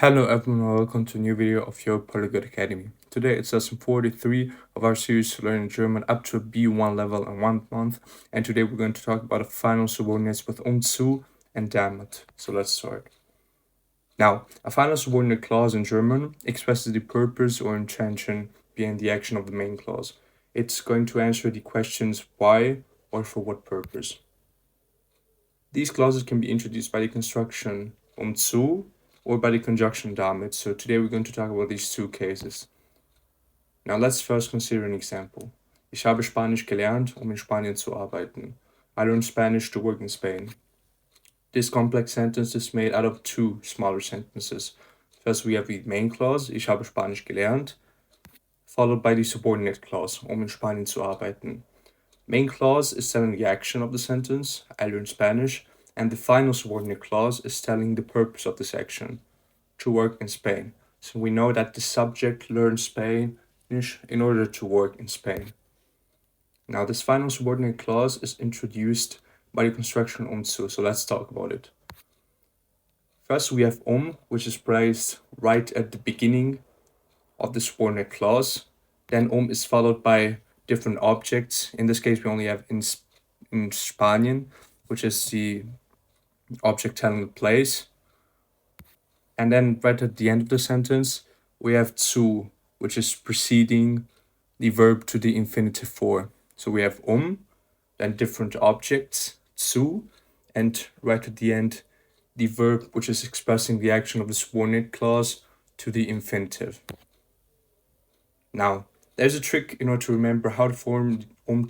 Hello everyone, welcome to a new video of your Polyglot Academy. Today it's lesson 43 of our series to learn German up to a B1 level in 1 month, and today we're going to talk about the final subordinates with zu and damit. So let's start. Now, a final subordinate clause in German expresses the purpose or intention behind the action of the main clause. It's going to answer the questions why or for what purpose. These clauses can be introduced by the construction zu or by the conjunction damit. So today we're going to talk about these two cases. Now let's first consider an example. Ich habe Spanisch gelernt, in Spanien zu arbeiten. I learned Spanish to work in Spain. This complex sentence is made out of two smaller sentences. First we have the main clause, ich habe Spanisch gelernt, followed by the subordinate clause, in Spanien zu arbeiten. Main clause is telling the action of the sentence, I learned Spanish, and the final subordinate clause is telling the purpose of this action, to work in Spain. So we know that the subject learned Spanish in order to work in Spain. Now this final subordinate clause is introduced by the construction zu, so let's talk about it. First we have which is placed right at the beginning of the subordinate clause. Then is followed by different objects. In this case, we only have in Spanien, which is the object telling the place. And then right at the end of the sentence, we have zu, which is preceding the verb to the infinitive for. So we have then different objects, zu, and right at the end, the verb which is expressing the action of the subordinate clause to the infinitive. Now, there's a trick in order to remember how to form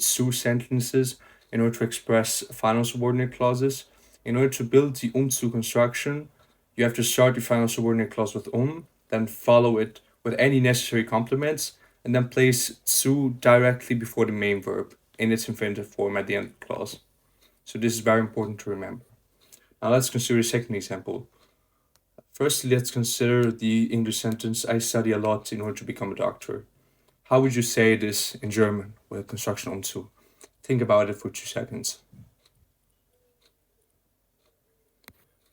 zu sentences in order to express final subordinate clauses. In order to build the zu construction, you have to start the final subordinate clause with then follow it with any necessary complements, and then place zu directly before the main verb in its infinitive form at the end of the clause. So this is very important to remember. Now let's consider a second example. Firstly, let's consider the English sentence, I study a lot in order to become a doctor. How would you say this in German with construction zu? Think about it for 2 seconds.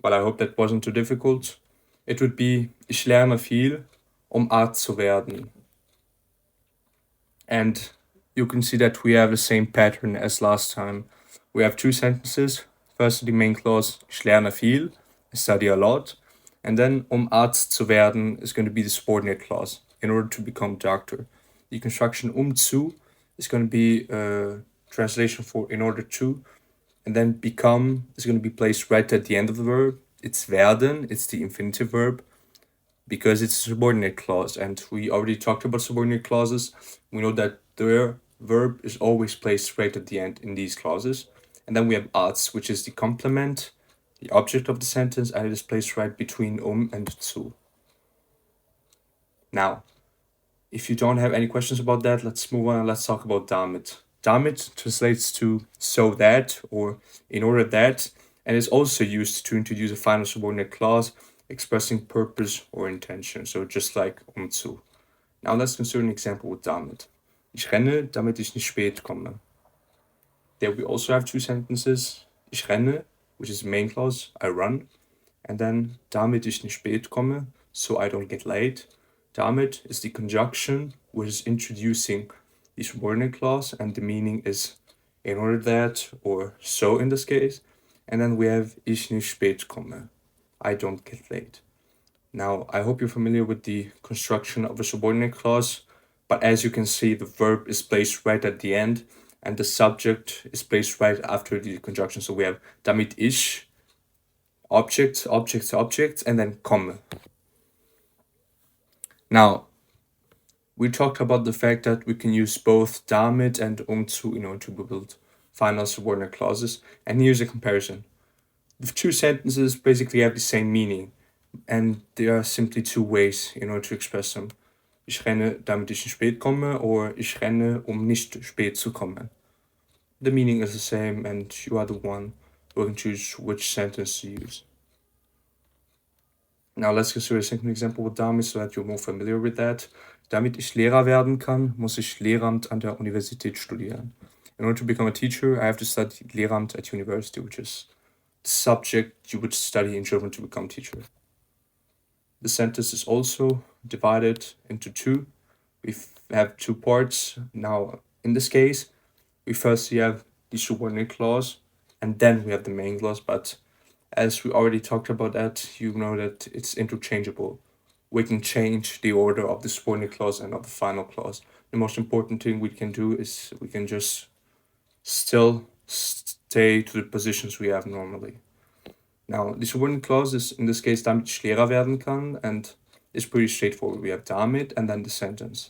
Well, I hope that wasn't too difficult. It would be, ich lerne viel, Arzt zu werden. And you can see that we have the same pattern as last time. We have 2 sentences. First, the main clause, ich lerne viel, I study a lot. And then, Arzt zu werden is going to be the subordinate clause, in order to become doctor. The construction zu is going to be a translation for in order to, and then become is going to be placed right at the end of the verb. It's werden, it's the infinitive verb, because it's a subordinate clause, and we already talked about subordinate clauses. We know that their verb is always placed right at the end in these clauses. And then we have Arzt, which is the complement, the object of the sentence, and it is placed right between and zu. Now, if you don't have any questions about that, let's move on and let's talk about damit. Damit translates to so that or in order that, and is also used to introduce a final subordinate clause expressing purpose or intention, so just like zu. Now let's consider an example with damit. Ich renne, damit ich nicht spät komme. There we also have 2 sentences. Ich renne, which is the main clause, I run, and then damit ich nicht spät komme, so I don't get late. Damit is the conjunction which is introducing the subordinate clause, and the meaning is in order that, or so in this case. And then we have ich nicht spät komme, I don't get late. Now, I hope you're familiar with the construction of a subordinate clause, but as you can see, the verb is placed right at the end, and the subject is placed right after the conjunction. So we have damit ich, object, and then komme. Now, we talked about the fact that we can use both damit and zu in order to build final subordinate clauses, and here's a comparison. The 2 sentences basically have the same meaning, and there are simply 2 ways in order to express them. Ich renne, damit ich nicht spät komme, or ich renne, nicht spät zu kommen. The meaning is the same, and you are the one who can choose which sentence to use. Now let's consider a second example with damit so that you're more familiar with that. Damit ich Lehrer werden kann, muss ich Lehramt an der Universität studieren. In order to become a teacher, I have to study Lehramt at university, which is the subject you would study in German to become a teacher. The sentence is also divided into two. We have two parts. Now, in this case, we first have the subordinate clause, and then we have the main clause. But as we already talked about that, you know that it's interchangeable. We can change the order of the subordinate clause and of the final clause. The most important thing we can do is we can just still stay to the positions we have normally. Now, the subordinate clause is in this case damit ich Lehrer werden kann, and it's pretty straightforward. We have damit and then the sentence.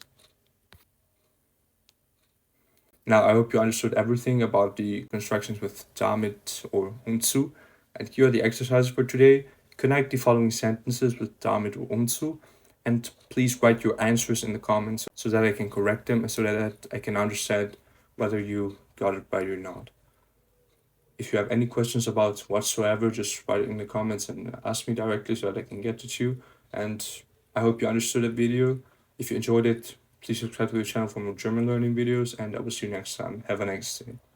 Now, I hope you understood everything about the constructions with damit or unzu, and here are the exercises for today. Connect the following sentences with damit or unzu, and please write your answers in the comments so that I can correct them and so that I can understand whether you got it right or not. If you have any questions about whatsoever, just write it in the comments and ask me directly so that I can get to you. And I hope you understood the video. If you enjoyed it, please subscribe to the channel for more German learning videos, and I will see you next time. Have a nice day.